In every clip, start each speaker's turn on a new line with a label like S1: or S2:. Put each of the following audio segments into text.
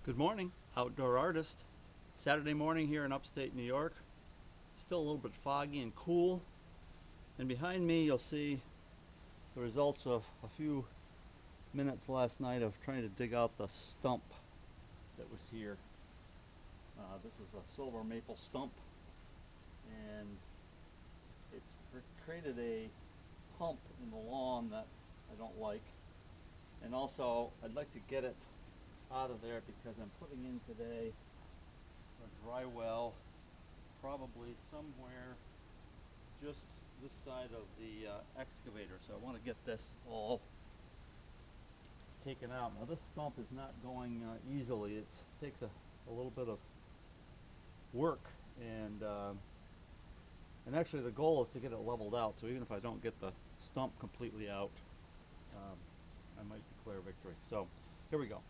S1: Good morning, outdoor artist. Saturday morning here in upstate New York. Still a little bit foggy and cool. And behind me you'll see the results of a few minutes last night of trying to dig out the stump that was here. This is a silver maple stump, and it's created a hump in the lawn that I don't like. And also I'd like to get it out of there because I'm putting in today a dry well, probably somewhere just this side of the excavator. So I want to get this all taken out. Now this stump is not going easily. It takes a little bit of work, and actually the goal is to get it leveled out. So even if I don't get the stump completely out, I might declare victory. So here we go.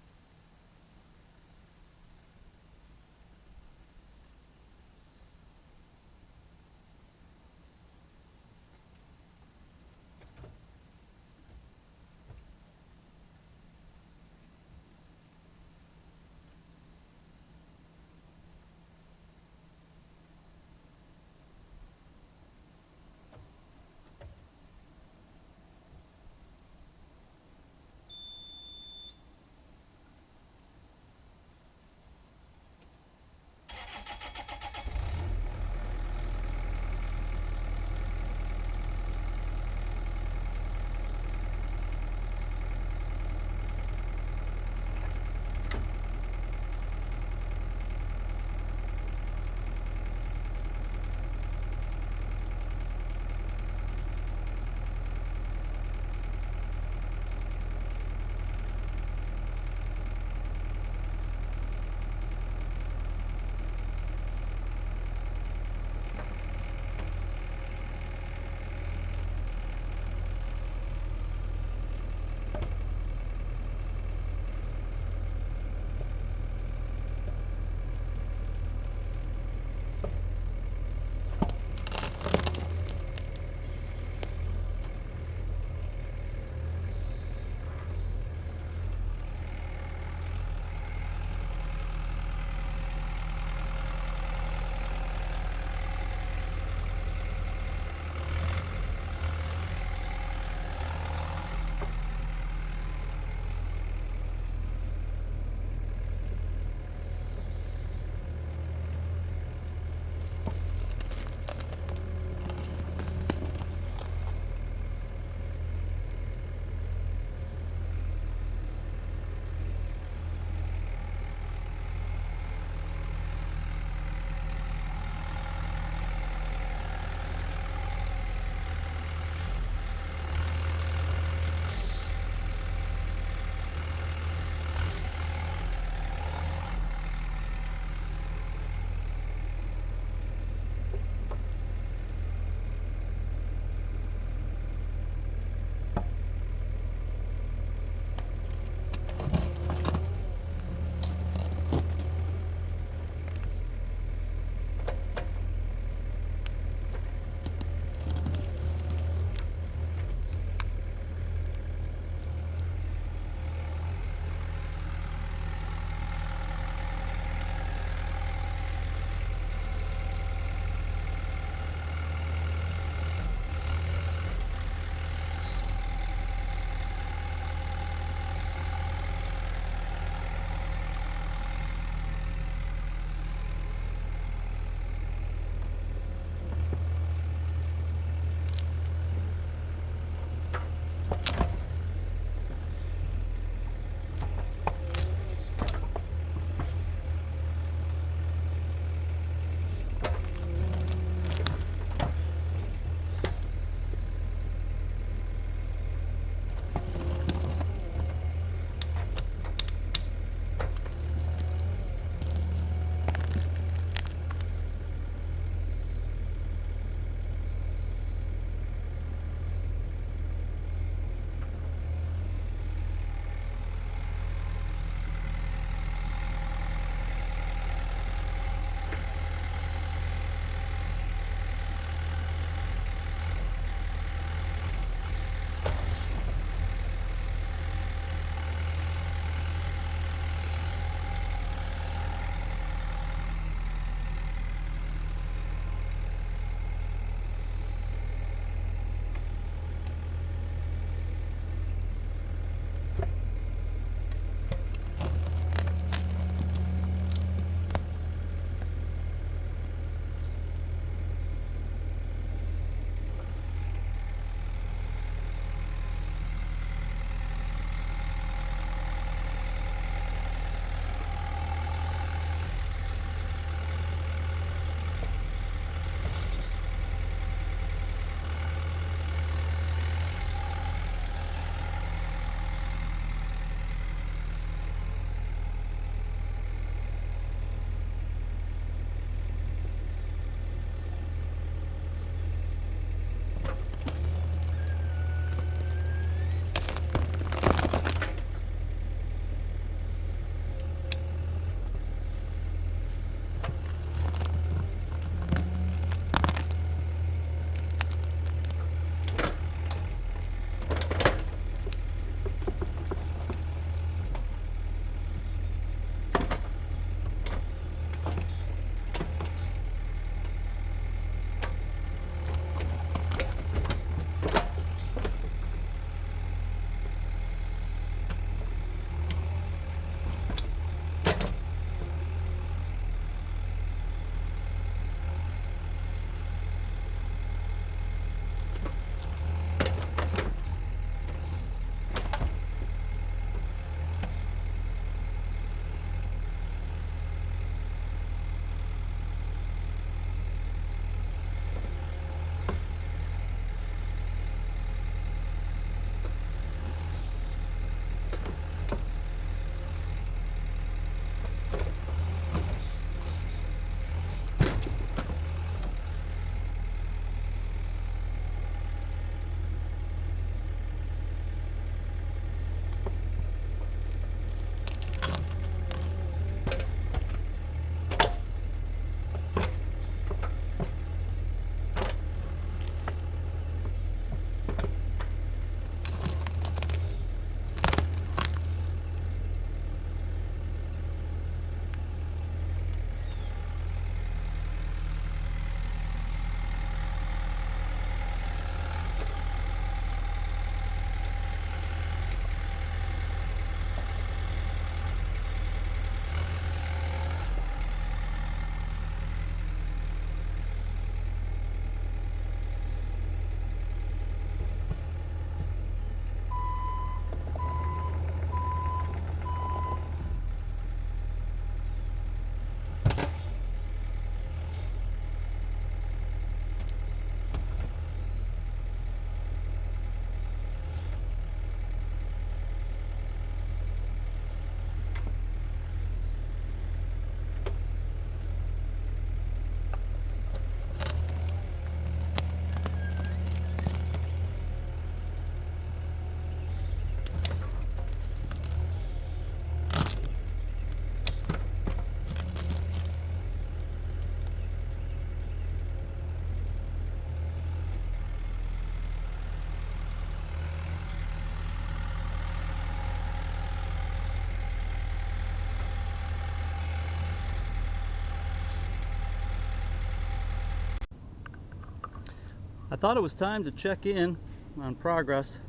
S1: I thought it was time to check in on progress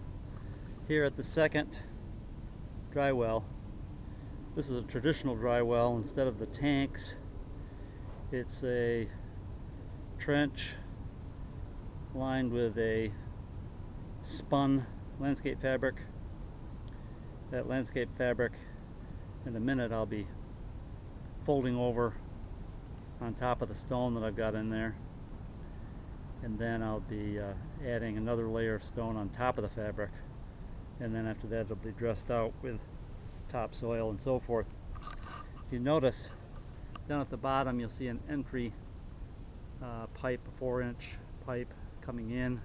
S1: here at the second dry well. This is a traditional dry well. Instead of the tanks, it's a trench lined with a spun landscape fabric. That landscape fabric, in a minute, I'll be folding over on top of the stone that I've got in there, and then I'll be adding another layer of stone on top of the fabric, and then after that it'll be dressed out with topsoil and so forth. If you notice down at the bottom, you'll see an entry pipe, a 4-inch pipe coming in,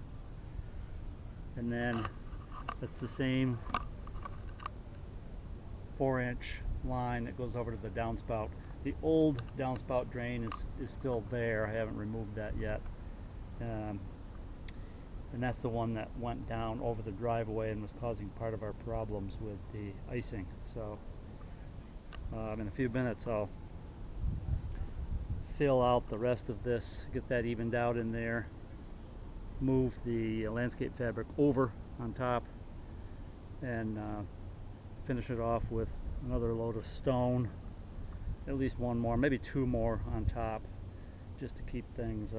S1: and then it's the same 4-inch line that goes over to the downspout. The old downspout drain is still there. I haven't removed that yet. And that's the one that went down over the driveway and was causing part of our problems with the icing. So in a few minutes I'll fill out the rest of this, get that evened out in there, move the landscape fabric over on top, and finish it off with another load of stone, at least one more, maybe two more on top, just to keep things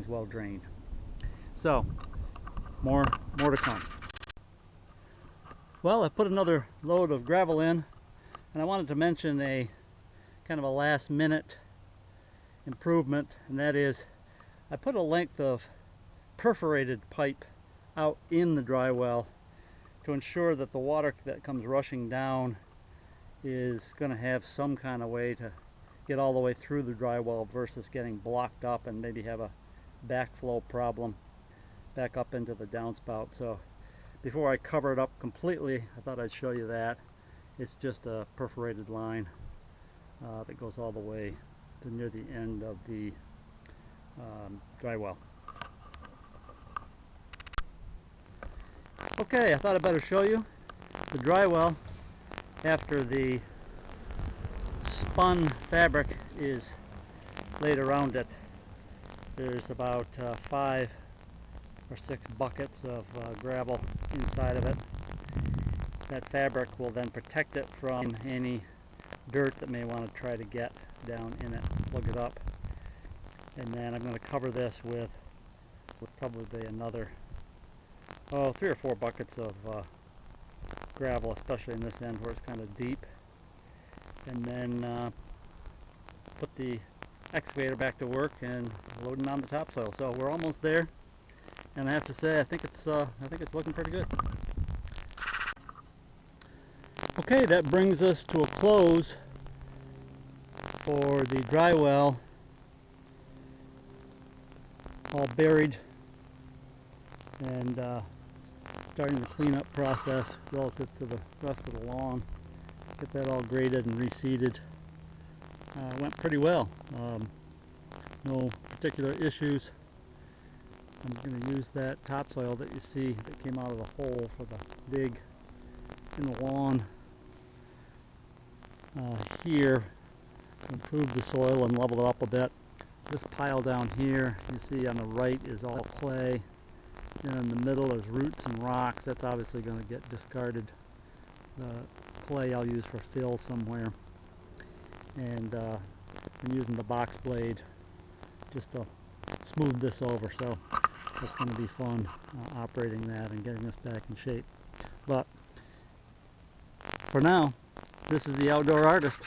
S1: well drained. So more to come. Well, I put another load of gravel in, and I wanted to mention a kind of a last minute improvement, and that is I put a length of perforated pipe out in the dry well to ensure that the water that comes rushing down is going to have some kind of way to get all the way through the dry well versus getting blocked up and maybe have a backflow problem back up into the downspout. So before I cover it up completely, I thought I'd show you that. It's just a perforated line that goes all the way to near the end of the dry well. Okay, I thought I'd better show you the dry well after the spun fabric is laid around it. There's about 5 or 6 buckets of gravel inside of it. That fabric will then protect it from any dirt that may want to try to get down in it, plug it up. And then I'm going to cover this with probably another 3 or 4 buckets of gravel, especially in this end where it's kind of deep, and then put the excavator back to work and loading on the topsoil. So we're almost there, and I have to say I think it's looking pretty good. Okay, that brings us to a close for the dry well, all buried, and starting the cleanup process relative to the rest of the lawn. Get that all graded and reseeded. Went pretty well. No particular issues. I'm going to use that topsoil that you see that came out of the hole for the dig in the lawn here to improve the soil and level it up a bit. This pile down here you see on the right is all clay, and in the middle there's roots and rocks. That's obviously going to get discarded. The clay I'll use for fill somewhere, and I'm using the box blade just to smooth this over, so it's going to be fun operating that and getting this back in shape. But for now, this is the Outdoor Artist.